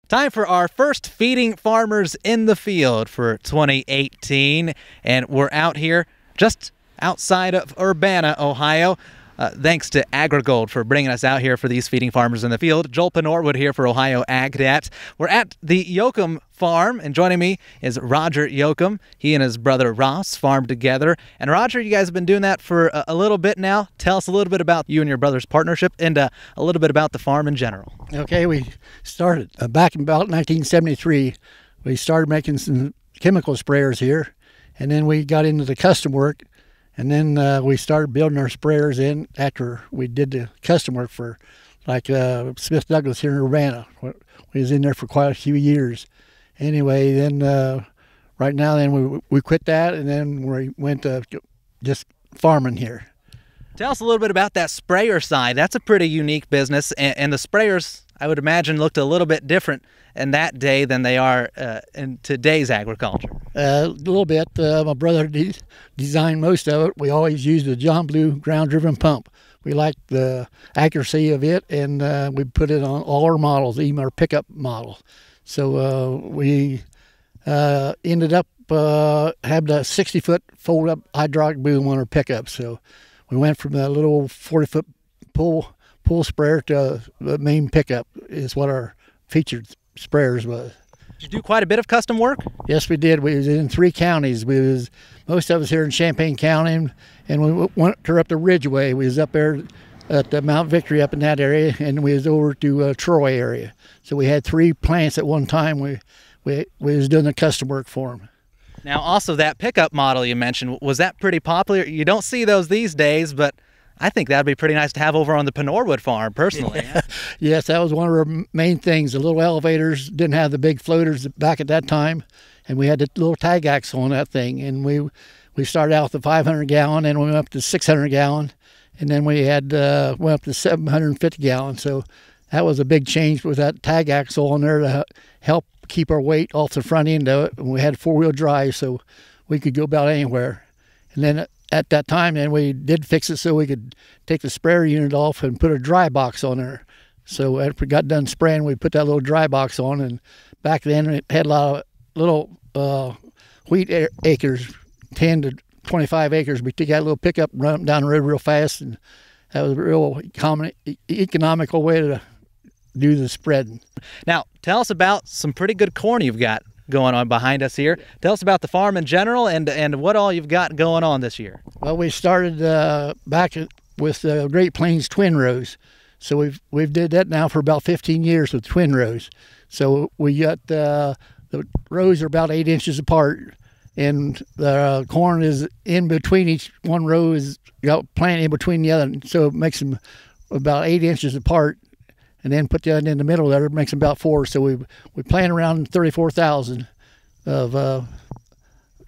Time for our first Feeding Farmers in the Field for 2018, and we're out here just outside of Urbana, Ohio. Thanks to AgriGold for bringing us out here for these Feeding Farmers in the Field. Joel Norwood here for Ohio AgDat. We're at the Yocom farm, and joining me is Roger Yocom. He and his brother Ross farm together. And Roger, you guys have been doing that for a little bit now. Tell us a little bit about you and your brother's partnership and a little bit about the farm in general. Okay, we started back in about 1973. We started making some chemical sprayers here, and then we got into the custom work. And then we started building our sprayers in after we did the custom work for like Smith Douglas here in Urbana. We was in there for quite a few years. Anyway, then right now then we quit that, and then we went to just farming here. Tell us a little bit about that sprayer side. That's a pretty unique business, and the sprayers, I would imagine, looked a little bit different in that day than they are in today's agriculture. A little bit. My brother designed most of it. We always used a John Blue ground-driven pump. We liked the accuracy of it, and we put it on all our models, even our pickup model. So we ended up having a 60-foot fold-up hydraulic boom on our pickup. So we went from that little 40-foot pull sprayer to the main pickup is what our featured sprayers was. Did you do quite a bit of custom work? Yes, we did. We was in 3 counties. Most of us here in Champaign County, and we went up the Ridgeway. We was up there at Mount Victory up in that area, and we was over to Troy area. So we had 3 plants at one time. We was doing the custom work for them. Now, also that pickup model you mentioned, was that pretty popular? You don't see those these days, but I think that'd be pretty nice to have over on the Norwood farm, personally. Yeah. Yes, that was one of our main things. The little elevators didn't have the big floaters back at that time, and we had the little tag axle on that thing. And we started out with the 500-gallon, and we went up to 600-gallon, and then we had went up to 750-gallon. So that was a big change with that tag axle on there to help keep our weight off the front end of it. And we had 4-wheel drive, so we could go about anywhere. And then at that time, then we did fix it so we could take the sprayer unit off and put a dry box on there. So after we got done spraying, we put that little dry box on, and back then it had a lot of little wheat acres, 10 to 25 acres. We took that little pickup and run them down the road real fast, and that was a real economical way to do the spreading. Now, tell us about some pretty good corn you've got going on behind us here. Tell us about the farm in general and what all you've got going on this year. Well, we started back with Great Plains twin rows. So we've did that now for about 15 years with twin rows. So we got the rows are about 8 inches apart, and the corn is in between. Each one row is got plant in between the other, so it makes them about 8 inches apart. And then put that in the middle there, it makes them about 4. So we plant around 34,000 of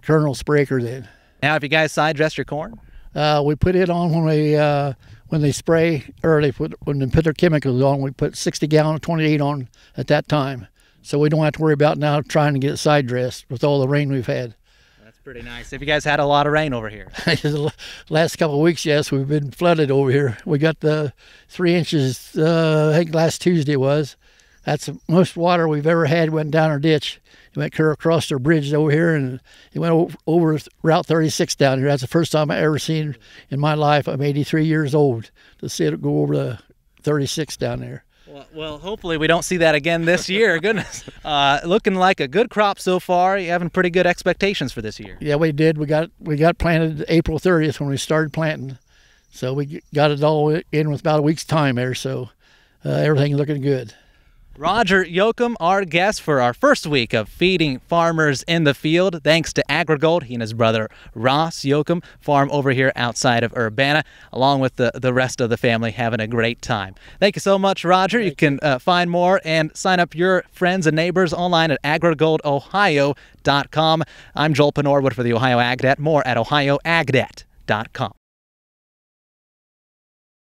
kernels per acre then. Now, have you guys side dressed your corn? We put it on when they spray early. When they put their chemicals on, we put 60-gallon, 28 on at that time. So we don't have to worry about now trying to get it side dressed with all the rain we've had. That's pretty nice. Have you guys had a lot of rain over here? The last couple of weeks, yes, we've been flooded over here. We got the 3 inches, I think last Tuesday was. That's the most water we've ever had. Went down our ditch. It went across our bridge over here, and it went over Route 36 down here. That's the first time I ever seen in my life. I'm 83 years old to see it go over the 36 down there. Well, hopefully we don't see that again this year. Goodness. Looking like a good crop so far. You having pretty good expectations for this year? Yeah, we did. We got planted April 30th when we started planting. So we got it all in with about a week's time there. So everything's looking good. Roger Yocom, our guest for our first week of Feeding Farmers in the Field. Thanks to AgriGold. He and his brother Ross Yocom farm over here outside of Urbana, along with the rest of the family, having a great time. Thank you so much, Roger. You can find more and sign up your friends and neighbors online at agrigoldohio.com. I'm Joel Norwood for the Ohio AgDat. More at ohioagdat.com.